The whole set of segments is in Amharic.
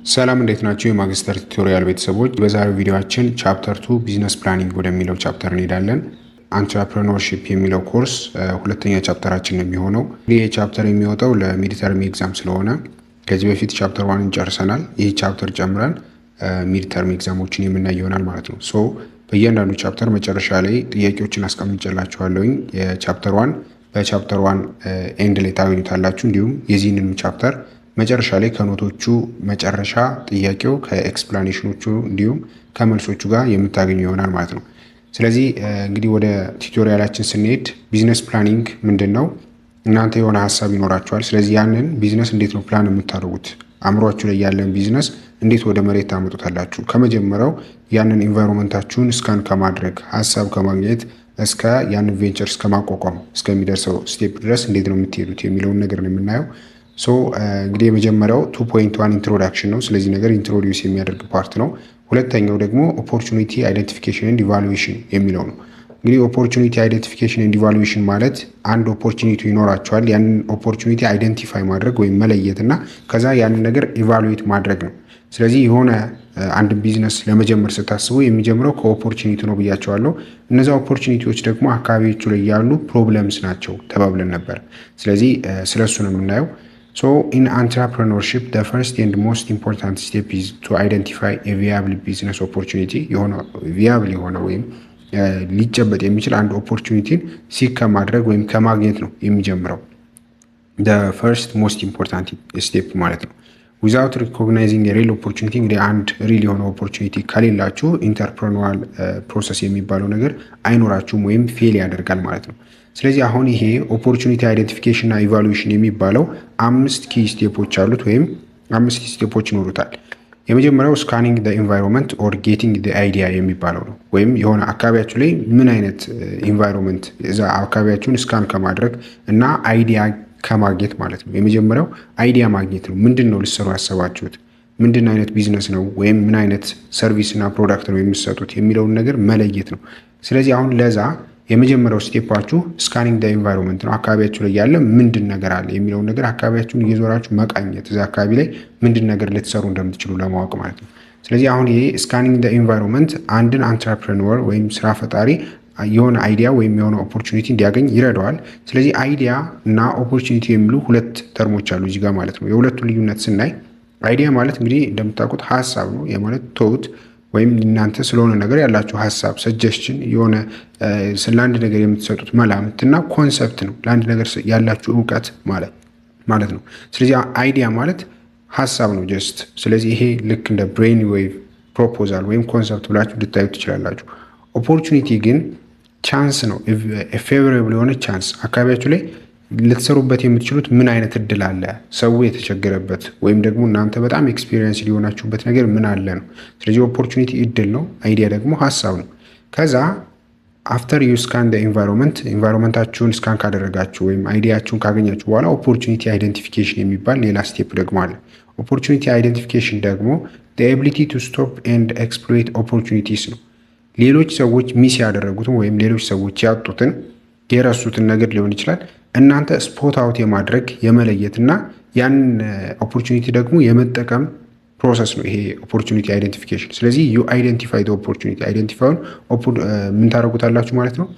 ሰላም እንዴት ናችሁ? የማግስተር ቱቶሪያል ቤተሰቦች፣ በዛሬው ቪዲዮአችን ቻፕተር 2 ቢዝነስ ፕላኒንግ ወደሚለው ቻፕተር እንሄዳለን። አንትረፕረነርሺፕ የሚለው ኮርስ ሁለተኛ ቻፕተራችን ነው የሚሆነው። ይህ ቻፕተር የሚወጣው ለሚድተርም ኤግዛም ስለሆነ ከዚህ በፊት ቻፕተር 1 ጨርሰናል። ይህ ቻፕተር ጨምረን ሚድተርም ኤግዛሞችን የምናይ ይሆናል ማለት ነው። ሶ በእያንዳንዱ ቻፕተር መጨረሻ ላይ ጥያቄዎችን አስቀምጬላችኋለሁኝ። የቻፕተር 1 በቻፕተር 1 ኤንድ ላይ ታገኙታላችሁ። እንዲሁም የዚህንን ቻፕተር መጨረሻ ላይ ከኖቶቹ መጨረሻ ጥያቄው ከኤክስፕላኔሽኖቹ እንዲሁም ከመልሶቹ ጋር የምታገኙ ይሆናል ማለት ነው። ስለዚህ እንግዲህ ወደ ቱቶሪያላችን ስንሄድ ቢዝነስ ፕላኒንግ ምንድን ነው? እናንተ የሆነ ሀሳብ ይኖራችኋል። ስለዚህ ያንን ቢዝነስ እንዴት ነው ፕላን የምታደርጉት? አእምሯችሁ ላይ ያለን ቢዝነስ እንዴት ወደ መሬት ታመጡታላችሁ? ከመጀመሪያው ያንን ኢንቫይሮንመንታችሁን ስካን ከማድረግ ሀሳብ ከማግኘት እስከ ያንን ቬንቸር እስከ ማቋቋም እስከሚደርሰው ስቴፕ ድረስ እንዴት ነው የምትሄዱት የሚለውን ነገር ነው የምናየው። እንግዲህ የመጀመሪያው 2.1 ኢንትሮዳክሽን ነው። ስለዚህ ነገር ኢንትሮዲውስ የሚያደርግ ፓርት ነው። ሁለተኛው ደግሞ ኦፖርቹኒቲ አይደንቲፊኬሽን ኤንድ ኢቫሉዌሽን የሚለው ነው። እንግዲህ ኦፖርቹኒቲ አይደንቲፊኬሽን ኤንድ ኢቫሉዌሽን ማለት አንድ ኦፖርቹኒቲ ይኖራቸዋል። ያንን ኦፖርቹኒቲ አይደንቲፋይ ማድረግ ወይም መለየት እና ከዛ ያንን ነገር ኢቫሉዌት ማድረግ ነው። ስለዚህ የሆነ አንድ ቢዝነስ ለመጀመር ስታስቡ የሚጀምረው ከኦፖርቹኒቲ ነው ብያቸዋለሁ። እነዛ ኦፖርቹኒቲዎች ደግሞ አካባቢዎቹ ላይ ያሉ ፕሮብለምስ ናቸው ተባብለን ነበር። ስለዚህ ስለሱ ነው የምናየው። So in entrepreneurship, the first and most important step is to identify a viable business opportunity. viable የሆነ ወይም ሊጨበጥ የሚችል አንድ ኦፖርቹኒቲን ሲክ ከማድረግ ወይም ከማግኘት ነው የሚጀምረው። the first most important step ማለት ነው። without recognizing a real opportunity እንግዲህ አንድ ሪል የሆነ ኦፖርቹኒቲ ከሌላችሁ ኢንተርፕረነራል ፕሮሰስ የሚባለው ነገር አይኖራችሁም ወይም ፌል ያደርጋል ማለት ነው። ስለዚህ አሁን ይሄ ኦፖርቹኒቲ አይደንቲፊኬሽን እና ኢቫሉዌሽን የሚባለው 5 ኪ ስቴፖች አሉት ወይም 5 ስቴፖች ይኖሩታል። የመጀመሪያው ስካኒንግ ዘ ኢንቫይሮንመንት ኦር ጌቲንግ ዘ አይዲያ የሚባለው ነው። ወይም የሆነ አካባቢያችሁ ላይ ምን አይነት ኢንቫይሮንመንት እዛ አካባቢያችሁን ስካን ከማድረግ እና አይዲያ ከማግኘት ማለት ነው። የመጀመሪያው አይዲያ ማግኘት ነው። ምንድን ነው ልትሰሩ ያሰባችሁት? ምንድን አይነት ቢዝነስ ነው ወይም ምን አይነት ሰርቪስ እና ፕሮዳክት ነው የምትሰጡት የሚለውን ነገር መለየት ነው። ስለዚህ አሁን ለዛ የመጀመሪያው ስቴፓችሁ ስካኒንግ ደ ኢንቫይሮንመንት ነው። አካባቢያችሁ ላይ ያለ ምንድን ነገር አለ የሚለውን ነገር አካባቢያችሁን እየዞራችሁ መቃኘት፣ እዛ አካባቢ ላይ ምንድን ነገር ልትሰሩ እንደምትችሉ ለማወቅ ማለት ነው። ስለዚህ አሁን ይሄ ስካኒንግ ደ ኢንቫይሮንመንት አንድን አንትረፕረነር ወይም ስራ ፈጣሪ የሆነ አይዲያ ወይም የሆነ ኦፖርቹኒቲ እንዲያገኝ ይረዳዋል። ስለዚህ አይዲያ እና ኦፖርቹኒቲ የሚሉ ሁለት ተርሞች አሉ እዚህ ጋር ማለት ነው። የሁለቱን ልዩነት ስናይ አይዲያ ማለት እንግዲህ እንደምታውቁት ሀሳብ ነው። የማለት ቶት ወይም እናንተ ስለሆነ ነገር ያላችሁ ሀሳብ ሰጀስሽን፣ የሆነ ስለ አንድ ነገር የምትሰጡት መላምትና ኮንሰፕት ነው። ለአንድ ነገር ያላችሁ እውቀት ማለት ነው። ስለዚህ አይዲያ ማለት ሀሳብ ነው ጀስት። ስለዚህ ይሄ ልክ እንደ ብሬን ዌቭ ፕሮፖዛል ወይም ኮንሰፕት ብላችሁ ልታዩት ትችላላችሁ። ኦፖርቹኒቲ ግን ቻንስ ነው። ፌቨራብል የሆነ ቻንስ አካባቢያችሁ ላይ ልትሰሩበት የምትችሉት ምን አይነት እድል አለ፣ ሰው የተቸገረበት ወይም ደግሞ እናንተ በጣም ኤክስፒሪየንስ ሊሆናችሁበት ነገር ምን አለ ነው። ስለዚህ ኦፖርቹኒቲ እድል ነው፣ አይዲያ ደግሞ ሀሳብ ነው። ከዛ አፍተር ዩ ስካን ኢንቫይሮንመንታችሁን ስካን ካደረጋችሁ ወይም አይዲያችሁን ካገኛችሁ በኋላ ኦፖርቹኒቲ አይደንቲፊኬሽን የሚባል ሌላ ስቴፕ ደግሞ አለ። ኦፖርቹኒቲ አይደንቲፊኬሽን ደግሞ ኤቢሊቲ ቱ ስቶፕ ኤንድ ኤክስፕሎይት ኦፖርቹኒቲስ ነው። ሌሎች ሰዎች ሚስ ያደረጉትን ወይም ሌሎች ሰዎች ያጡትን የረሱትን ነገር ሊሆን ይችላል እናንተ ስፖት አውት የማድረግ የመለየት እና ያንን ኦፖርቹኒቲ ደግሞ የመጠቀም ፕሮሰስ ነው ይሄ ኦፖርቹኒቲ አይደንቲፊኬሽን። ስለዚህ ዩ አይደንቲፋይ ኦፖርቹኒቲ አይደንቲፋይን ምን ታደርጉታላችሁ ማለት ነው፣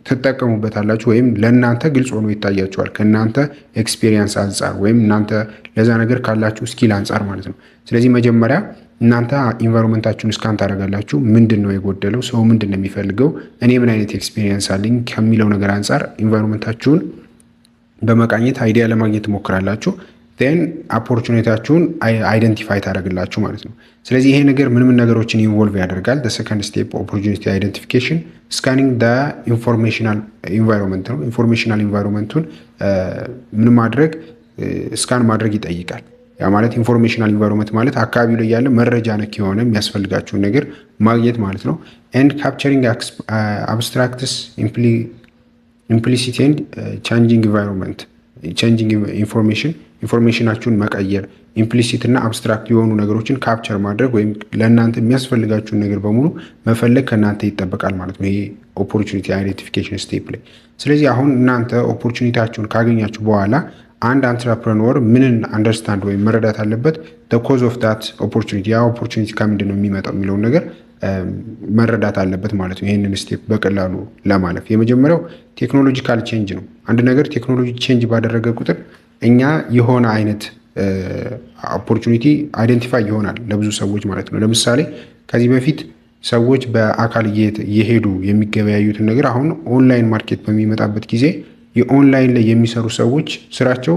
ትጠቀሙበታላችሁ ወይም ለእናንተ ግልጽ ሆኖ ይታያችኋል ከእናንተ ኤክስፔሪየንስ አንጻር ወይም እናንተ ለዛ ነገር ካላችሁ ስኪል አንጻር ማለት ነው። ስለዚህ መጀመሪያ እናንተ ኢንቫይሮንመንታችሁን ስካን ታደርጋላችሁ። ምንድን ነው የጎደለው፣ ሰው ምንድን ነው የሚፈልገው፣ እኔ ምን አይነት ኤክስፔሪየንስ አለኝ ከሚለው ነገር አንጻር ኢንቫይሮንመንታችሁን በመቃኘት አይዲያ ለማግኘት ትሞክራላችሁ። ን ኦፖርቹኒቲያችሁን አይደንቲፋይ ታደርግላችሁ ማለት ነው። ስለዚህ ይሄ ነገር ምን ነገሮችን ኢንቮልቭ ያደርጋል? ሰከንድ ስቴፕ ኦፖርቹኒቲ አይደንቲፊኬሽን ስካኒንግ ኢንፎርሜሽናል ኢንቫይሮንመንት ነው። ኢንፎርሜሽናል ኢንቫይሮንመንቱን ምን ማድረግ ስካን ማድረግ ይጠይቃል። ያ ማለት ኢንፎርሜሽናል ኢንቫይሮንመንት ማለት አካባቢው ላይ ያለ መረጃ ነክ የሆነ የሚያስፈልጋችሁን ነገር ማግኘት ማለት ነው። ኤንድ ካፕቸሪንግ አብስትራክትስ ኢምፕሊሲት ኤንድ ቻንጂንግ ኢንቫይሮንመንት ቻንጂንግ ኢንፎርሜሽናችሁን መቀየር፣ ኢምፕሊሲት እና አብስትራክት የሆኑ ነገሮችን ካፕቸር ማድረግ ወይም ለእናንተ የሚያስፈልጋችሁን ነገር በሙሉ መፈለግ ከእናንተ ይጠበቃል ማለት ነው ይሄ ኦፖርቹኒቲ አይደንቲፊኬሽን ስቴፕ ላይ። ስለዚህ አሁን እናንተ ኦፖርቹኒቲያችሁን ካገኛችሁ በኋላ አንድ አንትረፕረነር ምንን አንደርስታንድ ወይም መረዳት አለበት? ኮዝ ኦፍ ዳት ኦፖርቹኒቲ፣ ያ ኦፖርቹኒቲ ከምንድን ነው የሚመጣው የሚለውን ነገር መረዳት አለበት ማለት ነው። ይህንን ስቴፕ በቀላሉ ለማለፍ የመጀመሪያው ቴክኖሎጂካል ቼንጅ ነው። አንድ ነገር ቴክኖሎጂ ቼንጅ ባደረገ ቁጥር እኛ የሆነ አይነት ኦፖርቹኒቲ አይደንቲፋይ ይሆናል ለብዙ ሰዎች ማለት ነው። ለምሳሌ ከዚህ በፊት ሰዎች በአካል እየሄዱ የሚገበያዩትን ነገር አሁን ኦንላይን ማርኬት በሚመጣበት ጊዜ የኦንላይን ላይ የሚሰሩ ሰዎች ስራቸው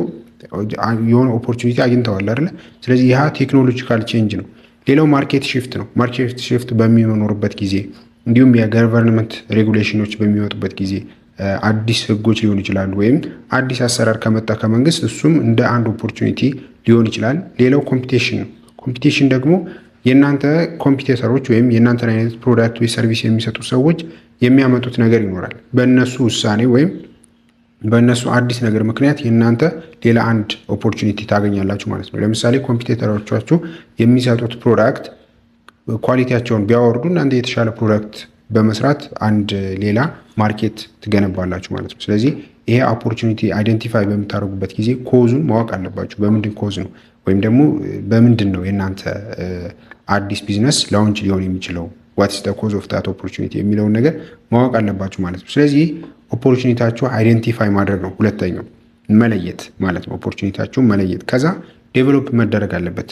የሆነ ኦፖርቹኒቲ አግኝተዋል አይደለ? ስለዚህ ያ ቴክኖሎጂካል ቼንጅ ነው። ሌላው ማርኬት ሽፍት ነው። ማርኬት ሽፍት በሚኖርበት ጊዜ እንዲሁም የገቨርንመንት ሬጉሌሽኖች በሚወጡበት ጊዜ አዲስ ህጎች ሊሆኑ ይችላሉ፣ ወይም አዲስ አሰራር ከመጣ ከመንግስት እሱም እንደ አንድ ኦፖርቹኒቲ ሊሆን ይችላል። ሌላው ኮምፒቴሽን ነው። ኮምፒቴሽን ደግሞ የእናንተ ኮምፒቴተሮች ወይም የእናንተን አይነት ፕሮዳክት ወይ ሰርቪስ የሚሰጡ ሰዎች የሚያመጡት ነገር ይኖራል። በእነሱ ውሳኔ ወይም በእነሱ አዲስ ነገር ምክንያት የእናንተ ሌላ አንድ ኦፖርቹኒቲ ታገኛላችሁ ማለት ነው። ለምሳሌ ኮምፒቴተሮቻችሁ የሚሰጡት ፕሮዳክት ኳሊቲያቸውን ቢያወርዱ እናንተ የተሻለ ፕሮዳክት በመስራት አንድ ሌላ ማርኬት ትገነባላችሁ ማለት ነው። ስለዚህ ይሄ ኦፖርቹኒቲ አይደንቲፋይ በምታደርጉበት ጊዜ ኮዙን ማወቅ አለባችሁ። በምንድን ኮዝ ነው ወይም ደግሞ በምንድን ነው የእናንተ አዲስ ቢዝነስ ላውንች ሊሆን የሚችለው ዋትስ ዘ ኮዝ ኦፍ ዳት ኦፖርቹኒቲ የሚለውን ነገር ማወቅ አለባችሁ ማለት ነው። ስለዚህ ኦፖርቹኒታችሁ አይደንቲፋይ ማድረግ ነው። ሁለተኛው መለየት ማለት ነው። ኦፖርቹኒታችሁን መለየት፣ ከዛ ዴቨሎፕ መደረግ አለበት።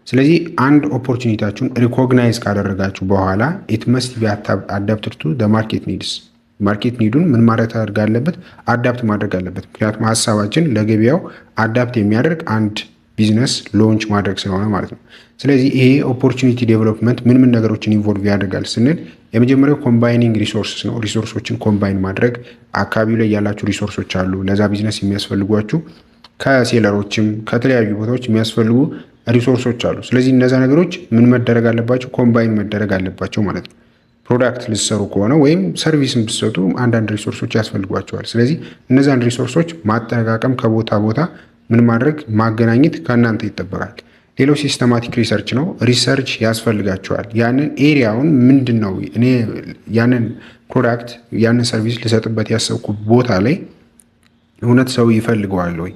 ስለዚህ አንድ ኦፖርቹኒታችሁን ሪኮግናይዝ ካደረጋችሁ በኋላ ኢት መስት ቢ አዳፕትድ ቱ ዘ ማርኬት ኒድስ። ማርኬት ኒዱን ምን ማድረግ አለበት? አዳፕት ማድረግ አለበት። ምክንያቱም ሀሳባችን ለገበያው አዳፕት የሚያደርግ አንድ ቢዝነስ ሎንች ማድረግ ስለሆነ ማለት ነው። ስለዚህ ይሄ ኦፖርቹኒቲ ዴቨሎፕመንት ምን ምን ነገሮችን ኢንቮልቭ ያደርጋል ስንል የመጀመሪያው ኮምባይኒንግ ሪሶርስስ ነው። ሪሶርሶችን ኮምባይን ማድረግ፣ አካባቢው ላይ ያላችሁ ሪሶርሶች አሉ ለዛ ቢዝነስ የሚያስፈልጓችሁ፣ ከሴለሮችም ከተለያዩ ቦታዎች የሚያስፈልጉ ሪሶርሶች አሉ። ስለዚህ እነዛ ነገሮች ምን መደረግ አለባቸው? ኮምባይን መደረግ አለባቸው ማለት ነው። ፕሮዳክት ልትሰሩ ከሆነ ወይም ሰርቪስን ብትሰጡ አንዳንድ ሪሶርሶች ያስፈልጓቸዋል። ስለዚህ እነዛን ሪሶርሶች ማጠቃቀም፣ ከቦታ ቦታ ምን ማድረግ ማገናኘት ከእናንተ ይጠበቃል። ሌላው ሲስተማቲክ ሪሰርች ነው። ሪሰርች ያስፈልጋቸዋል። ያንን ኤሪያውን ምንድን ነው እኔ ያንን ፕሮዳክት ያንን ሰርቪስ ልሰጥበት ያሰብኩ ቦታ ላይ እውነት ሰው ይፈልገዋል ወይ?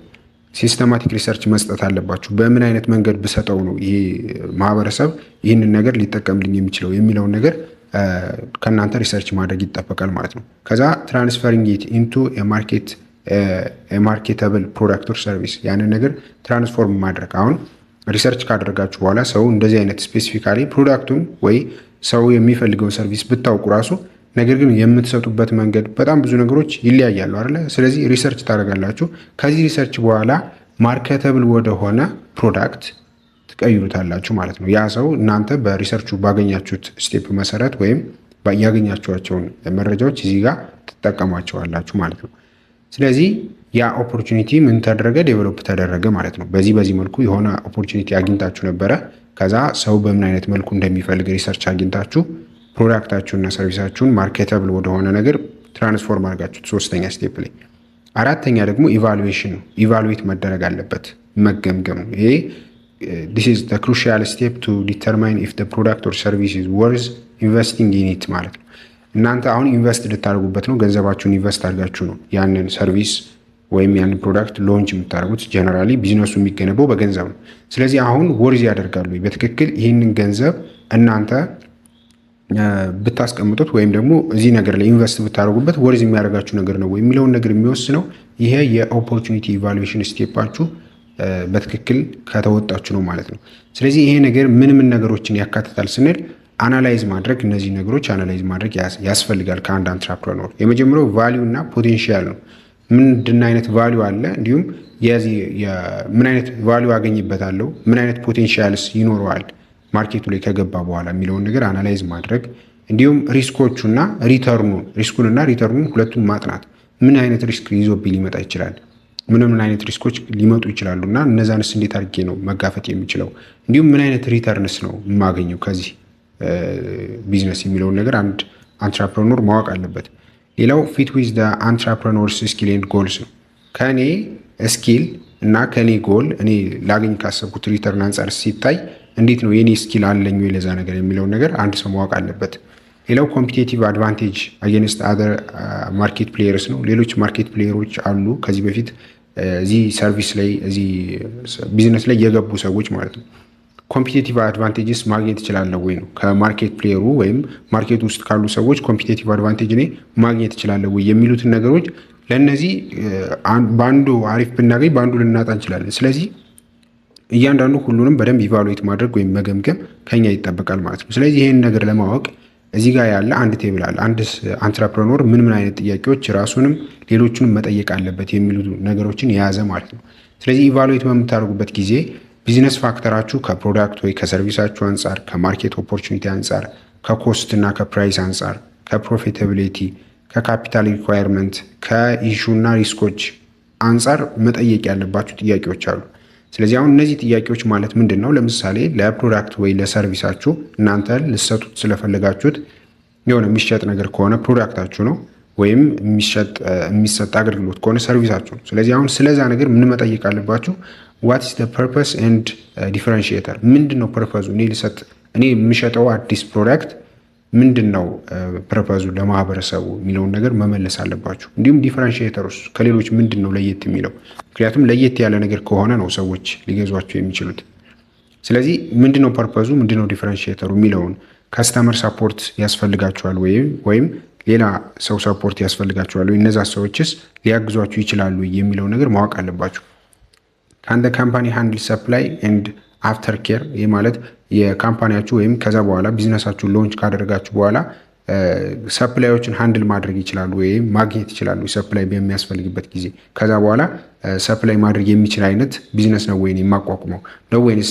ሲስተማቲክ ሪሰርች መስጠት አለባችሁ። በምን አይነት መንገድ ብሰጠው ነው ይሄ ማህበረሰብ ይህንን ነገር ሊጠቀምልኝ የሚችለው የሚለውን ነገር ከእናንተ ሪሰርች ማድረግ ይጠበቃል ማለት ነው። ከዛ ትራንስፈሪንግ ኢት ኢንቱ ማርኬተብል ፕሮዳክት ኦር ሰርቪስ፣ ያንን ነገር ትራንስፎርም ማድረግ። አሁን ሪሰርች ካደረጋችሁ በኋላ ሰው እንደዚህ አይነት ስፔሲፊካሊ ፕሮዳክቱን ወይ ሰው የሚፈልገውን ሰርቪስ ብታውቁ ራሱ ነገር ግን የምትሰጡበት መንገድ በጣም ብዙ ነገሮች ይለያያሉ አይደለ? ስለዚህ ሪሰርች ታደርጋላችሁ። ከዚህ ሪሰርች በኋላ ማርኬተብል ወደሆነ ፕሮዳክት ትቀይሩታላችሁ ማለት ነው። ያ ሰው እናንተ በሪሰርቹ ባገኛችሁት ስቴፕ መሰረት ወይም ያገኛችኋቸውን መረጃዎች እዚህ ጋር ትጠቀሟቸዋላችሁ ማለት ነው። ስለዚህ ያ ኦፖርቹኒቲ ምን ተደረገ? ዴቨሎፕ ተደረገ ማለት ነው። በዚህ መልኩ የሆነ ኦፖርቹኒቲ አግኝታችሁ ነበረ። ከዛ ሰው በምን አይነት መልኩ እንደሚፈልግ ሪሰርች አግኝታችሁ ፕሮዳክታችሁንና ሰርቪሳችሁን ማርኬተብል ወደሆነ ነገር ትራንስፎርም አድርጋችሁት ሶስተኛ ስቴፕ ላይ። አራተኛ ደግሞ ኢቫሉዌሽን ነው። ኢቫሉዌት መደረግ አለበት፣ መገምገም ነው። ይሄ this is the crucial step to determine if the product or service is worth investing in it ማለት ነው። እናንተ አሁን ኢንቨስት ልታደርጉበት ነው። ገንዘባችሁን ኢንቨስት አድርጋችሁ ነው ያንን ሰርቪስ ወይም ያንን ፕሮዳክት ሎንች የምታደርጉት። ጀነራሊ ቢዝነሱ የሚገነባው በገንዘብ ነው። ስለዚህ አሁን ወርዝ ያደርጋሉ በትክክል ይህንን ገንዘብ እናንተ ብታስቀምጡት ወይም ደግሞ እዚህ ነገር ላይ ኢንቨስት ብታደርጉበት ወርዝ የሚያደርጋችሁ ነገር ነው የሚለውን ነገር የሚወስነው ይሄ የኦፖርቹኒቲ ኢቫሉዌሽን ስቴፓችሁ በትክክል ከተወጣችሁ ነው ማለት ነው። ስለዚህ ይሄ ነገር ምን ምን ነገሮችን ያካትታል ስንል አናላይዝ ማድረግ፣ እነዚህ ነገሮች አናላይዝ ማድረግ ያስፈልጋል ከአንድ አንትራፕረነር። የመጀመሪያው ቫሊዩ እና ፖቴንሻል ነው። ምንድን አይነት ቫሊዩ አለ፣ እንዲሁም ምን አይነት ቫሊዩ አገኝበታለሁ፣ ምን አይነት ፖቴንሻልስ ይኖረዋል ማርኬቱ ላይ ከገባ በኋላ የሚለውን ነገር አናላይዝ ማድረግ፣ እንዲሁም ሪስኮቹና ሪስኩንና ሪተርኑን ሁለቱም ማጥናት። ምን አይነት ሪስክ ይዞብኝ ሊመጣ ይችላል፣ ምን አይነት ሪስኮች ሊመጡ ይችላሉ እና እነዛንስ እንዴት አድርጌ ነው መጋፈጥ የሚችለው፣ እንዲሁም ምን አይነት ሪተርንስ ነው የማገኘው ከዚህ ቢዝነስ የሚለውን ነገር አንድ አንትራፕረነር ማወቅ አለበት። ሌላው ፊት ዊዝ ዘ አንትራፕረነርስ ስኪል ኤንድ ጎልስ ነው። ከእኔ ስኪል እና ከእኔ ጎል እኔ ላገኝ ካሰብኩት ሪተርን አንጻር ሲታይ እንዴት ነው የኔ ስኪል አለኝ ወይ ለዛ ነገር የሚለውን ነገር አንድ ሰው ማወቅ አለበት። ሌላው ኮምፒቴቲቭ አድቫንቴጅ አጌንስት አዘር ማርኬት ፕሌየርስ ነው። ሌሎች ማርኬት ፕሌየሮች አሉ ከዚህ በፊት እዚህ ሰርቪስ ላይ እዚህ ቢዝነስ ላይ የገቡ ሰዎች ማለት ነው። ኮምፒቴቲቭ አድቫንቴጅስ ማግኘት እችላለሁ ወይ ነው ከማርኬት ፕሌየሩ ወይም ማርኬት ውስጥ ካሉ ሰዎች ኮምፒቴቲቭ አድቫንቴጅ እኔ ማግኘት እችላለሁ ወይ የሚሉትን ነገሮች ለእነዚህ በአንዱ አሪፍ ብናገኝ በአንዱ ልናጣ እንችላለን። ስለዚህ እያንዳንዱ ሁሉንም በደንብ ኢቫሉዌት ማድረግ ወይም መገምገም ከኛ ይጠበቃል ማለት ነው። ስለዚህ ይህን ነገር ለማወቅ እዚህ ጋር ያለ አንድ ቴብል አለ። አንድ አንትረፕረኖር ምን አይነት ጥያቄዎች ራሱንም ሌሎቹንም መጠየቅ አለበት የሚሉ ነገሮችን የያዘ ማለት ነው። ስለዚህ ኢቫሉዌት በምታደርጉበት ጊዜ ቢዝነስ ፋክተራችሁ ከፕሮዳክት ወይ ከሰርቪሳችሁ አንጻር፣ ከማርኬት ኦፖርቹኒቲ አንጻር፣ ከኮስት እና ከፕራይስ አንጻር፣ ከፕሮፊታቢሊቲ፣ ከካፒታል ሪኳየርመንት፣ ከኢሹ እና ሪስኮች አንጻር መጠየቅ ያለባችሁ ጥያቄዎች አሉ። ስለዚህ አሁን እነዚህ ጥያቄዎች ማለት ምንድን ነው? ለምሳሌ ለፕሮዳክት ወይ ለሰርቪሳችሁ እናንተ ልሰጡት ስለፈለጋችሁት የሆነ የሚሸጥ ነገር ከሆነ ፕሮዳክታችሁ ነው፣ ወይም የሚሰጥ አገልግሎት ከሆነ ሰርቪሳችሁ ነው። ስለዚህ አሁን ስለዛ ነገር ምን መጠየቅ አለባችሁ? ዋት ኢዝ ዘ ፐርፐስ ኤንድ ዲፈረንሺዬተር፣ ምንድን ነው ፐርፐዙ? እኔ የምሸጠው አዲስ ፕሮዳክት ምንድን ነው ፐርፐዙ ለማህበረሰቡ የሚለውን ነገር መመለስ አለባችሁ። እንዲሁም ዲፈረንሺዬተር ውስጥ ከሌሎች ምንድን ነው ለየት የሚለው? ምክንያቱም ለየት ያለ ነገር ከሆነ ነው ሰዎች ሊገዟቸው የሚችሉት። ስለዚህ ምንድነው ፐርፐዙ፣ ምንድነው ዲፈረንሺዬተሩ የሚለውን ከስተመር ሰፖርት ያስፈልጋቸዋል ወይም ሌላ ሰው ሰፖርት ያስፈልጋቸዋል ወይ፣ እነዛ ሰዎችስ ሊያግዟችሁ ይችላሉ የሚለው ነገር ማወቅ አለባችሁ። ከአንድ ካምፓኒ ሃንድል ሰፕላይ ኤንድ አፍተር ኬር፣ ይህ ማለት የካምፓኒያችሁ ወይም ከዛ በኋላ ቢዝነሳችሁን ሎንች ካደረጋችሁ በኋላ ሰፕላዮችን ሃንድል ማድረግ ይችላሉ ወይም ማግኘት ይችላሉ ሰፕላይ በሚያስፈልግበት ጊዜ። ከዛ በኋላ ሰፕላይ ማድረግ የሚችል አይነት ቢዝነስ ነው ወይ የማቋቁመው ነው ወይንስ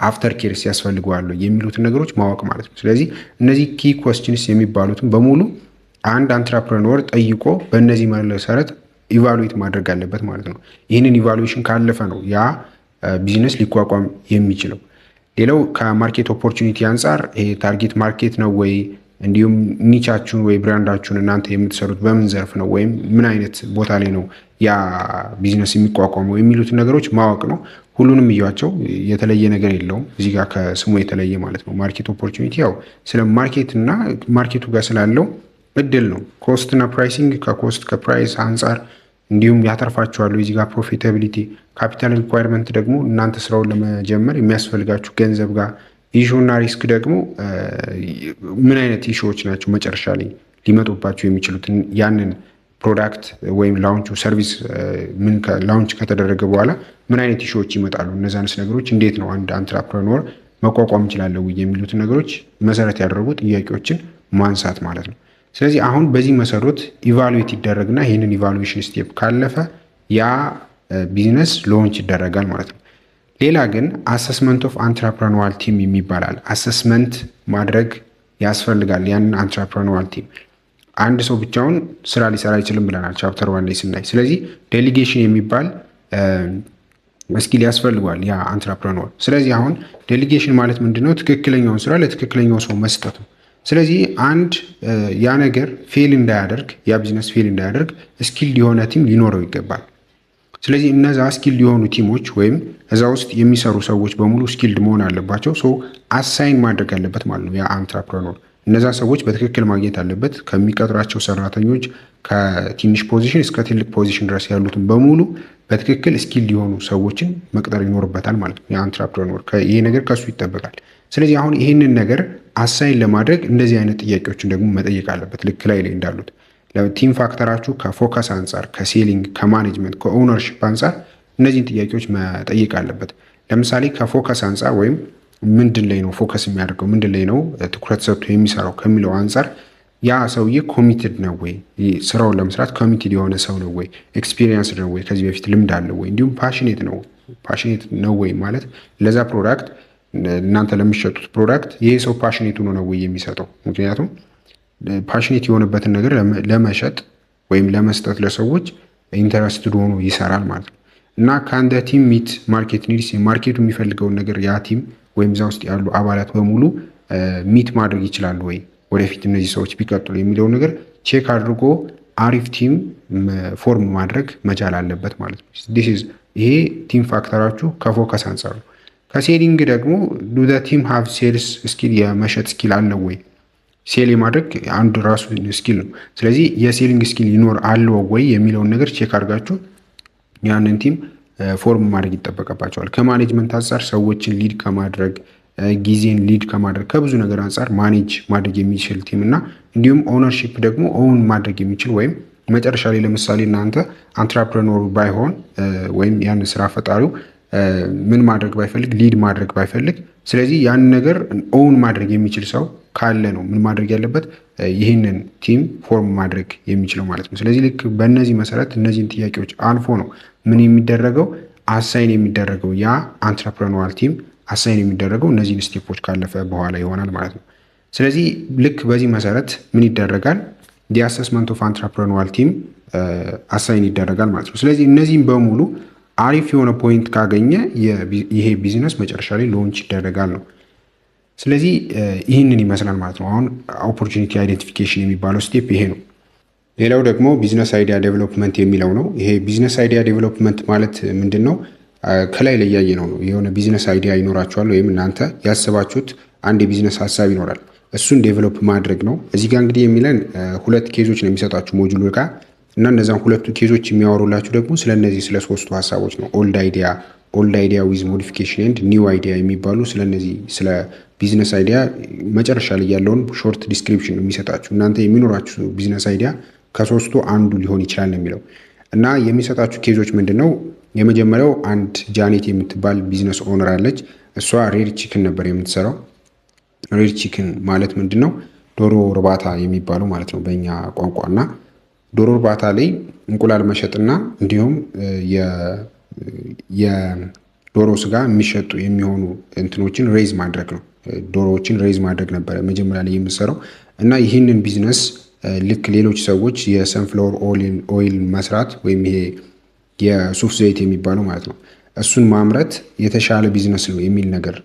አፍተር ኬርስ ያስፈልገዋል የሚሉትን ነገሮች ማወቅ ማለት ነው። ስለዚህ እነዚህ ኪ ኮስችንስ የሚባሉትን በሙሉ አንድ አንትረፕረኖር ጠይቆ በእነዚህ መሰረት ኢቫሉዌት ማድረግ አለበት ማለት ነው። ይህንን ኢቫሉዌሽን ካለፈ ነው ያ ቢዝነስ ሊቋቋም የሚችለው። ሌላው ከማርኬት ኦፖርቹኒቲ አንጻር ይሄ ታርጌት ማርኬት ነው ወይ፣ እንዲሁም ኒቻችሁን ወይ ብራንዳችሁን እናንተ የምትሰሩት በምን ዘርፍ ነው ወይም ምን አይነት ቦታ ላይ ነው ያ ቢዝነስ የሚቋቋመው የሚሉትን ነገሮች ማወቅ ነው። ሁሉንም እያቸው የተለየ ነገር የለውም እዚህ ጋር ከስሙ የተለየ ማለት ነው። ማርኬት ኦፖርቹኒቲ ያው ስለ ማርኬት እና ማርኬቱ ጋር ስላለው እድል ነው። ኮስት እና ፕራይሲንግ ከኮስት ከፕራይስ አንጻር እንዲሁም ያተርፋችኋል እዚህ ጋር ፕሮፊታቢሊቲ። ካፒታል ሪኳየርመንት ደግሞ እናንተ ስራውን ለመጀመር የሚያስፈልጋችሁ ገንዘብ ጋር። ኢሹ እና ሪስክ ደግሞ ምን አይነት ኢሹዎች ናቸው መጨረሻ ላይ ሊመጡባችሁ የሚችሉት ያንን ፕሮዳክት ወይም ላውንቹ ሰርቪስ ላውንች ከተደረገ በኋላ ምን አይነት ኢሹዎች ይመጣሉ፣ እነዛንስ ነገሮች እንዴት ነው አንድ አንትረፕረኖር መቋቋም ይችላል የሚሉትን ነገሮች መሰረት ያደረጉ ጥያቄዎችን ማንሳት ማለት ነው። ስለዚህ አሁን በዚህ መሰረት ኢቫሉዌት ይደረግና ይህንን ኢቫሉዌሽን ስቴፕ ካለፈ ያ ቢዝነስ ሎንች ይደረጋል ማለት ነው። ሌላ ግን አሰስመንት ኦፍ አንትረፕረኖር ቲም የሚባላል። አሰስመንት ማድረግ ያስፈልጋል ያንን አንትረፕረኖር ቲም። አንድ ሰው ብቻውን ስራ ሊሰራ አይችልም ብለናል ቻፕተር 1 ላይ ስናይ። ስለዚህ ዴሊጌሽን የሚባል ስኪል ያስፈልጓል ያ አንትረፕረኖር። ስለዚህ አሁን ዴሊጌሽን ማለት ምንድነው? ትክክለኛውን ስራ ለትክክለኛው ሰው መስጠት ነው። ስለዚህ አንድ ያ ነገር ፌል እንዳያደርግ ያ ቢዝነስ ፌል እንዳያደርግ ስኪልድ የሆነ ቲም ሊኖረው ይገባል። ስለዚህ እነዛ ስኪልድ የሆኑ ቲሞች ወይም እዛ ውስጥ የሚሰሩ ሰዎች በሙሉ ስኪልድ መሆን አለባቸው። ሶ አሳይን ማድረግ አለበት ማለት ነው ያ አንትረፕረኖር። እነዛ ሰዎች በትክክል ማግኘት አለበት። ከሚቀጥራቸው ሰራተኞች ከትንሽ ፖዚሽን እስከ ትልቅ ፖዚሽን ድረስ ያሉትን በሙሉ በትክክል ስኪልድ የሆኑ ሰዎችን መቅጠር ይኖርበታል ማለት ነው የአንትረፕረኖር። ይሄ ነገር ከሱ ይጠበቃል። ስለዚህ አሁን ይህንን ነገር አሳይን ለማድረግ እንደዚህ አይነት ጥያቄዎችን ደግሞ መጠየቅ አለበት። ልክ ላይ እንዳሉት ቲም ፋክተራችሁ ከፎከስ አንጻር፣ ከሴሊንግ፣ ከማኔጅመንት፣ ከኦውነርሽፕ አንጻር እነዚህን ጥያቄዎች መጠየቅ አለበት። ለምሳሌ ከፎከስ አንጻር ወይም ምንድን ላይ ነው ፎከስ የሚያደርገው ምንድን ላይ ነው ትኩረት ሰጥቶ የሚሰራው ከሚለው አንጻር ያ ሰውዬ ኮሚትድ ነው ወይ፣ ስራውን ለመስራት ኮሚትድ የሆነ ሰው ነው ወይ፣ ኤክስፒሪየንስ ነው ወይ፣ ከዚህ በፊት ልምድ አለው ወይ፣ እንዲሁም ፓሽኔት ነው ወይ ማለት ለዛ ፕሮዳክት እናንተ ለሚሸጡት ፕሮዳክት ይሄ ሰው ፓሽኔት ሆኖ ነው ወይ የሚሰጠው። ምክንያቱም ፓሽኔት የሆነበትን ነገር ለመሸጥ ወይም ለመስጠት ለሰዎች ኢንተረስትድ ሆኖ ይሰራል ማለት ነው። እና ከአንድ ቲም ሚት ማርኬት ኒድስ፣ ማርኬቱ የሚፈልገውን ነገር ያ ቲም ወይም እዛ ውስጥ ያሉ አባላት በሙሉ ሚት ማድረግ ይችላሉ ወይ ወደፊት እነዚህ ሰዎች ቢቀጥሉ የሚለው ነገር ቼክ አድርጎ አሪፍ ቲም ፎርም ማድረግ መቻል አለበት ማለት ነው። ይሄ ቲም ፋክተራችሁ ከፎከስ አንጻር ነው። ከሴሊንግ ደግሞ ዱ ዘ ቲም ሃቭ ሴልስ ስኪል፣ የመሸጥ ስኪል አለው ወይ? ሴል የማድረግ አንዱ ራሱ ስኪል ነው። ስለዚህ የሴሊንግ ስኪል ይኖር አለው ወይ የሚለውን ነገር ቼክ አድርጋችሁ ያንን ቲም ፎርም ማድረግ ይጠበቅባቸዋል። ከማኔጅመንት አንጻር ሰዎችን ሊድ ከማድረግ ጊዜን ሊድ ከማድረግ ከብዙ ነገር አንጻር ማኔጅ ማድረግ የሚችል ቲም እና እንዲሁም ኦነርሺፕ ደግሞ ኦውን ማድረግ የሚችል ወይም መጨረሻ ላይ ለምሳሌ እናንተ አንትራፕረኖሩ ባይሆን ወይም ያን ስራ ፈጣሪው ምን ማድረግ ባይፈልግ ሊድ ማድረግ ባይፈልግ፣ ስለዚህ ያን ነገር ኦውን ማድረግ የሚችል ሰው ካለ ነው ምን ማድረግ ያለበት ይህንን ቲም ፎርም ማድረግ የሚችለው ማለት ነው። ስለዚህ ልክ በእነዚህ መሰረት እነዚህን ጥያቄዎች አልፎ ነው ምን የሚደረገው አሳይን የሚደረገው ያ አንትራፕረኖራል ቲም አሳይን የሚደረገው እነዚህን ስቴፖች ካለፈ በኋላ ይሆናል ማለት ነው። ስለዚህ ልክ በዚህ መሰረት ምን ይደረጋል የአሰስመንት ኦፍ አንትራፕረኖራል ቲም አሳይን ይደረጋል ማለት ነው። ስለዚህ እነዚህም በሙሉ አሪፍ የሆነ ፖይንት ካገኘ ይሄ ቢዝነስ መጨረሻ ላይ ሎንች ይደረጋል ነው። ስለዚህ ይህንን ይመስላል ማለት ነው። አሁን ኦፖርቹኒቲ አይደንቲፊኬሽን የሚባለው ስቴፕ ይሄ ነው። ሌላው ደግሞ ቢዝነስ አይዲያ ዴቨሎፕመንት የሚለው ነው። ይሄ ቢዝነስ አይዲያ ዴቨሎፕመንት ማለት ምንድን ነው? ከላይ ላይ ያየ ነው። የሆነ ቢዝነስ አይዲያ ይኖራችኋል ወይም እናንተ ያሰባችሁት አንድ የቢዝነስ ሀሳብ ይኖራል። እሱን ዴቨሎፕ ማድረግ ነው። እዚህ ጋር እንግዲህ የሚለን ሁለት ኬዞች ነው የሚሰጣችሁ ሞጁሉ ጋር እና እነዛን ሁለቱ ኬዞች የሚያወሩላችሁ ደግሞ ስለነዚህ ስለ ሶስቱ ሀሳቦች ነው። ኦልድ አይዲያ ዊዝ ሞዲፊኬሽን ኤንድ ኒው አይዲያ የሚባሉ ስለነዚህ ስለ ቢዝነስ አይዲያ መጨረሻ ላይ ያለውን ሾርት ዲስክሪፕሽን የሚሰጣችሁ እናንተ የሚኖራችሁ ቢዝነስ አይዲያ ከሶስቱ አንዱ ሊሆን ይችላል ነው የሚለው እና የሚሰጣችሁ ኬዞች ምንድን ነው? የመጀመሪያው አንድ ጃኔት የምትባል ቢዝነስ ኦነር አለች። እሷ ሬድ ቺክን ነበር የምትሰራው። ሬድ ቺክን ማለት ምንድን ነው? ዶሮ እርባታ የሚባለው ማለት ነው በእኛ ቋንቋ እና ዶሮ እርባታ ላይ እንቁላል መሸጥና እንዲሁም የዶሮ ስጋ የሚሸጡ የሚሆኑ እንትኖችን ሬዝ ማድረግ ነው። ዶሮዎችን ሬዝ ማድረግ ነበረ መጀመሪያ ላይ የምትሰራው እና ይህንን ቢዝነስ ልክ ሌሎች ሰዎች የሰንፍላወር ኦይል መስራት ወይም ይሄ የሱፍ ዘይት የሚባለው ማለት ነው እሱን ማምረት የተሻለ ቢዝነስ ነው የሚል ነገር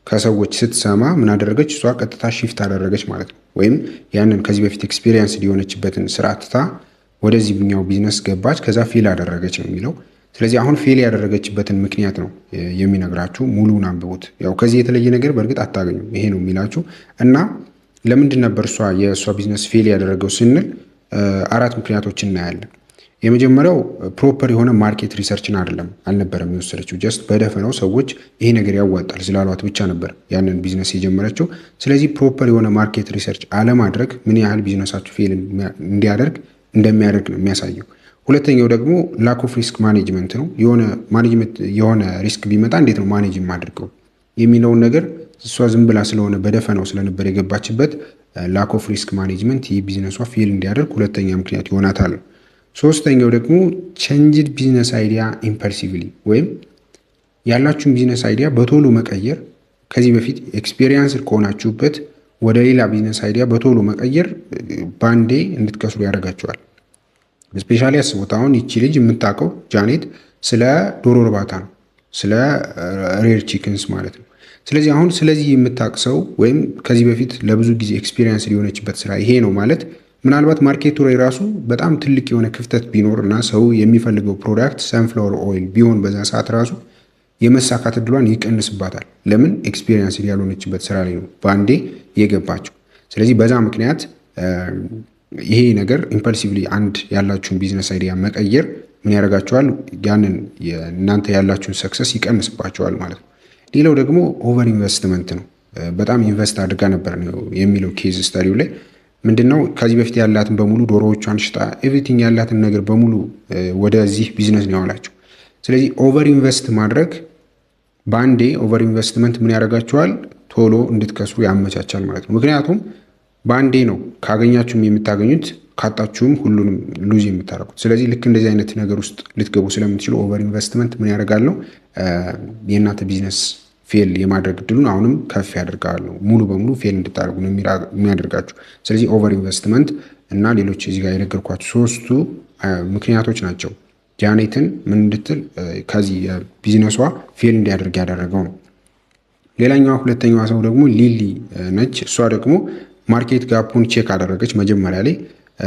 ከሰዎች ስትሰማ ምን አደረገች? እሷ ቀጥታ ሺፍት አደረገች ማለት ነው። ወይም ያንን ከዚህ በፊት ኤክስፒሪየንስ ሊሆነችበትን ስራ ትታ ወደዚህኛው ቢዝነስ ገባች። ከዛ ፌል አደረገች ነው የሚለው። ስለዚህ አሁን ፌል ያደረገችበትን ምክንያት ነው የሚነግራችሁ። ሙሉውን አንብቡት። ያው ከዚህ የተለየ ነገር በእርግጥ አታገኙም። ይሄ ነው የሚላችሁ እና ለምንድን ነበር የእሷ ቢዝነስ ፌል ያደረገው ስንል 4 ምክንያቶችን እናያለን። የመጀመሪያው ፕሮፐር የሆነ ማርኬት ሪሰርችን አልነበረም የወሰደችው። ጀስት በደፈነው ሰዎች ይሄ ነገር ያዋጣል ስላሏት ብቻ ነበር ያንን ቢዝነስ የጀመረችው። ስለዚህ ፕሮፐር የሆነ ማርኬት ሪሰርች አለማድረግ ምን ያህል ቢዝነሳችሁ ፌል እንደሚያደርግ ነው የሚያሳየው። ሁለተኛው ደግሞ ላክ ኦፍ ሪስክ ማኔጅመንት ነው። የሆነ ሪስክ ቢመጣ እንዴት ነው ማኔጅ የማድርገው የሚለውን ነገር እሷ ዝም ብላ ስለሆነ በደፈናው ስለነበር የገባችበት ላክ ኦፍ ሪስክ ማኔጅመንት ይህ ቢዝነሷ ፌል እንዲያደርግ ሁለተኛ ምክንያት ይሆናታል። ሶስተኛው ደግሞ ቼንጅድ ቢዝነስ አይዲያ ኢምፐልሲቭሊ ወይም ያላችሁን ቢዝነስ አይዲያ በቶሎ መቀየር። ከዚህ በፊት ኤክስፔሪየንስ ከሆናችሁበት ወደ ሌላ ቢዝነስ አይዲያ በቶሎ መቀየር ባንዴ እንድትከስሩ ያደርጋችኋል። ስፔሻሊ አስቡት፣ አሁን ይቺ ልጅ የምታውቀው ጃኔት ስለ ዶሮ እርባታ ነው፣ ስለ ሬር ቺክንስ ማለት ነው። ስለዚህ አሁን ስለዚህ የምታውቅ ሰው ወይም ከዚህ በፊት ለብዙ ጊዜ ኤክስፔሪየንስ ሊሆነችበት ስራ ይሄ ነው ማለት ምናልባት ማርኬቱ ላይ ራሱ በጣም ትልቅ የሆነ ክፍተት ቢኖር እና ሰው የሚፈልገው ፕሮዳክት ሰንፍላወር ኦይል ቢሆን በዛ ሰዓት ራሱ የመሳካት እድሏን ይቀንስባታል። ለምን? ኤክስፔሪየንስ ያልሆነችበት ስራ ላይ ነው በአንዴ የገባቸው። ስለዚህ በዛ ምክንያት ይሄ ነገር ኢምፐልሲቭሊ አንድ ያላችሁን ቢዝነስ አይዲያ መቀየር ምን ያደርጋችኋል? ያንን እናንተ ያላችሁን ሰክሰስ ይቀንስባቸዋል ማለት ነው። ሌላው ደግሞ ኦቨር ኢንቨስትመንት ነው። በጣም ኢንቨስት አድርጋ ነበር ነው የሚለው ኬዝ ስታዲው ላይ ምንድነው? ከዚህ በፊት ያላትን በሙሉ ዶሮዎቿን ሽጣ ኤቭሪቲንግ ያላትን ነገር በሙሉ ወደዚህ ቢዝነስ ነው ያዋላቸው። ስለዚህ ኦቨር ኢንቨስት ማድረግ በአንዴ ኦቨር ኢንቨስትመንት ምን ያደርጋችኋል? ቶሎ እንድትከስሩ ያመቻቻል ማለት ነው። ምክንያቱም በአንዴ ነው ካገኛችሁም የምታገኙት ካጣችሁም ሁሉንም ሉዝ የምታደርጉት። ስለዚህ ልክ እንደዚህ አይነት ነገር ውስጥ ልትገቡ ስለምትችሉ ኦቨር ኢንቨስትመንት ምን ያደርጋል ነው የእናንተ ቢዝነስ ፌል የማድረግ እድሉን አሁንም ከፍ ያደርጋል ነው። ሙሉ በሙሉ ፌል እንድታደርጉ ነው የሚያደርጋችሁ። ስለዚህ ኦቨር ኢንቨስትመንት እና ሌሎች እዚህ ጋር የነገርኳችሁ ሶስቱ ምክንያቶች ናቸው ጃኔትን ምን እንድትል ከዚህ ቢዝነሷ ፌል እንዲያደርግ ያደረገው ነው። ሌላኛዋ ሁለተኛዋ ሰው ደግሞ ሊሊ ነች። እሷ ደግሞ ማርኬት ጋፑን ቼክ አደረገች መጀመሪያ ላይ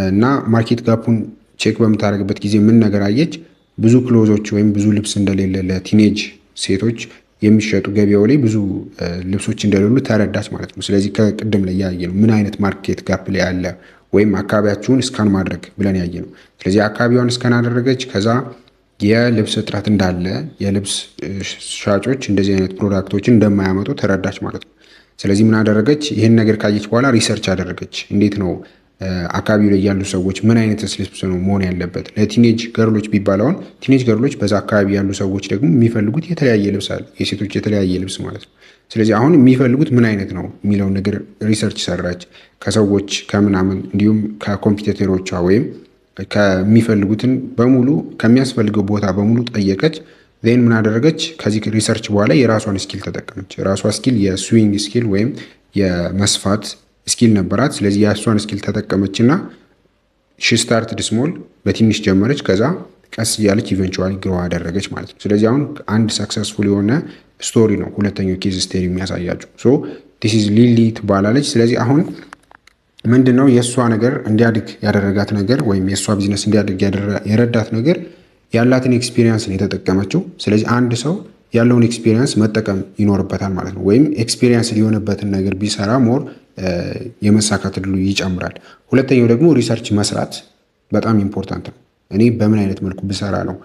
እና ማርኬት ጋፑን ቼክ በምታደርግበት ጊዜ ምን ነገር አየች? ብዙ ክሎዞች ወይም ብዙ ልብስ እንደሌለ ለቲኔጅ ሴቶች የሚሸጡ ገበያው ላይ ብዙ ልብሶች እንደሌሉ ተረዳች ማለት ነው። ስለዚህ ከቅድም ላይ ያየ ነው ምን አይነት ማርኬት ጋፕ ላይ አለ ወይም አካባቢያችሁን ስካን ማድረግ ብለን ያየ ነው። ስለዚህ አካባቢዋን ስካን አደረገች። ከዛ የልብስ እጥረት እንዳለ፣ የልብስ ሻጮች እንደዚህ አይነት ፕሮዳክቶችን እንደማያመጡ ተረዳች ማለት ነው። ስለዚህ ምን አደረገች? ይህን ነገር ካየች በኋላ ሪሰርች አደረገች። እንዴት ነው አካባቢው ላይ ያሉ ሰዎች ምን አይነት ልብስ ነው መሆን ያለበት? ለቲኔጅ ገርሎች ቢባለውን ቲኔጅ ገርሎች በዛ አካባቢ ያሉ ሰዎች ደግሞ የሚፈልጉት የተለያየ ልብስ አለ፣ የሴቶች የተለያየ ልብስ ማለት ነው። ስለዚህ አሁን የሚፈልጉት ምን አይነት ነው የሚለውን ነገር ሪሰርች ሰራች። ከሰዎች ከምናምን እንዲሁም ከኮምፒውተሮቿ ወይም ከሚፈልጉትን በሙሉ ከሚያስፈልገው ቦታ በሙሉ ጠየቀች። ዜን ምን አደረገች? ከዚህ ሪሰርች በኋላ የራሷን ስኪል ተጠቀመች። የራሷ ስኪል የስዊንግ ስኪል ወይም የመስፋት ስኪል ነበራት። ስለዚህ የእሷን ስኪል ተጠቀመች እና ሺ ስታርትድ ስሞል በትንሽ ጀመረች። ከዛ ቀስ እያለች ኢቨንቹዋሊ ግሮ አደረገች ማለት ነው። ስለዚህ አሁን አንድ ሰክሰስፉል የሆነ ስቶሪ ነው ሁለተኛው ኬዝ ስቴሪ የሚያሳያቸው። ሶ ዲስ ኢዝ ሊሊ ትባላለች። ስለዚህ አሁን ምንድን ነው የእሷ ነገር እንዲያድግ ያደረጋት ነገር ወይም የእሷ ቢዝነስ እንዲያድግ የረዳት ነገር ያላትን ኤክስፒሪየንስ ነው የተጠቀመችው። ስለዚህ አንድ ሰው ያለውን ኤክስፒሪየንስ መጠቀም ይኖርበታል ማለት ነው። ወይም ኤክስፒሪየንስ ሊሆንበትን ነገር ቢሰራ ሞር የመሳካት ዕድሉ ይጨምራል። ሁለተኛው ደግሞ ሪሰርች መስራት በጣም ኢምፖርታንት ነው። እኔ በምን አይነት መልኩ ብሰራ ነው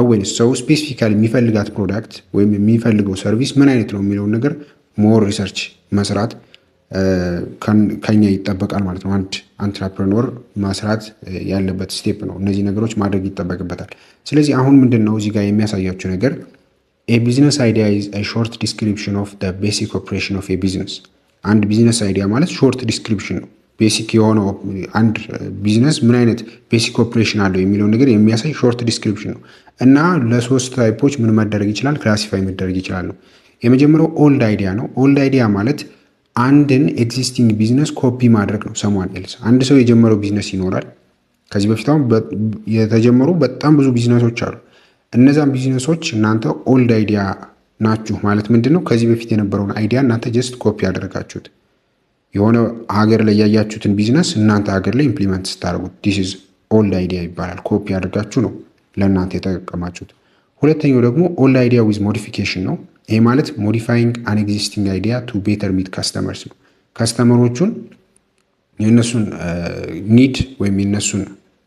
ወይስ ሰው ስፔሲፊካሊ የሚፈልጋት ፕሮዳክት ወይም የሚፈልገው ሰርቪስ ምን አይነት ነው የሚለውን ነገር ሞር ሪሰርች መስራት ከኛ ይጠበቃል ማለት ነው። አንድ አንትራፕረኖር መስራት ያለበት ስቴፕ ነው። እነዚህ ነገሮች ማድረግ ይጠበቅበታል። ስለዚህ አሁን ምንድን ነው እዚህ ጋር የሚያሳያቸው ነገር ቢዝነስ አይዲያ ኢዝ ሾርት ዲስክሪፕሽን ኦፍ ቤሲክ ኦፕሬሽን ኦፍ ቢዝነስ። አንድ ቢዝነስ አይዲያ ማለት ሾርት ዲስክሪፕሽን ነው። ቤሲክ የሆነው አንድ ቢዝነስ ምን አይነት ቤሲክ ኦፕሬሽን አለው የሚለውን ነገር የሚያሳይ ሾርት ዲስክሪፕሽን ነው እና ለሶስት ታይፖች ምን መደረግ ይችላል? ክላሲፋይ መደረግ ይችላል ነው። የመጀመሪያው ኦልድ አይዲያ ነው። ኦልድ አይዲያ ማለት አንድን ኤግዚስቲንግ ቢዝነስ ኮፒ ማድረግ ነው። ሰሟን ኤልስ አንድ ሰው የጀመረው ቢዝነስ ይኖራል። ከዚህ በፊት አሁን የተጀመሩ በጣም ብዙ ቢዝነሶች አሉ። እነዛን ቢዝነሶች እናንተ ኦልድ አይዲያ ናችሁ ማለት ምንድን ነው? ከዚህ በፊት የነበረውን አይዲያ እናንተ ጀስት ኮፒ ያደረጋችሁት። የሆነ ሀገር ላይ ያያችሁትን ቢዝነስ እናንተ ሀገር ላይ ኢምፕሊመንት ስታደርጉት ዲስ ኢዝ ኦልድ አይዲያ ይባላል። ኮፒ አድርጋችሁ ነው ለእናንተ የተጠቀማችሁት። ሁለተኛው ደግሞ ኦልድ አይዲያ ዊዝ ሞዲፊኬሽን ነው። ይሄ ማለት ሞዲፋይንግ አን ኤግዚስቲንግ አይዲያ ቱ ቤተር ሚት ካስተመርስ ነው። ካስተመሮቹን የእነሱን ኒድ ወይም የእነሱን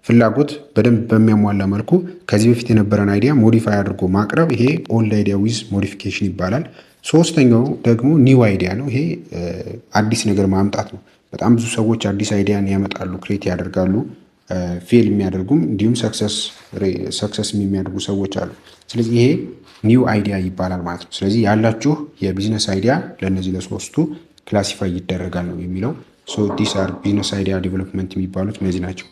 ፍላጎት በደንብ በሚያሟላ መልኩ ከዚህ በፊት የነበረን አይዲያ ሞዲፋይ አድርጎ ማቅረብ፣ ይሄ ኦልድ አይዲያ ዊዝ ሞዲፊኬሽን ይባላል። ሶስተኛው ደግሞ ኒው አይዲያ ነው። ይሄ አዲስ ነገር ማምጣት ነው። በጣም ብዙ ሰዎች አዲስ አይዲያን ያመጣሉ፣ ክሬት ያደርጋሉ፣ ፌል የሚያደርጉም እንዲሁም ሰክሰስ የሚያደርጉ ሰዎች አሉ። ስለዚህ ይሄ ኒው አይዲያ ይባላል ማለት ነው። ስለዚህ ያላችሁ የቢዝነስ አይዲያ ለእነዚህ ለሶስቱ ክላሲፋይ ይደረጋል ነው የሚለው። ዲስ አር ቢዝነስ አይዲያ ዴቨሎፕመንት የሚባሉት እነዚህ ናቸው።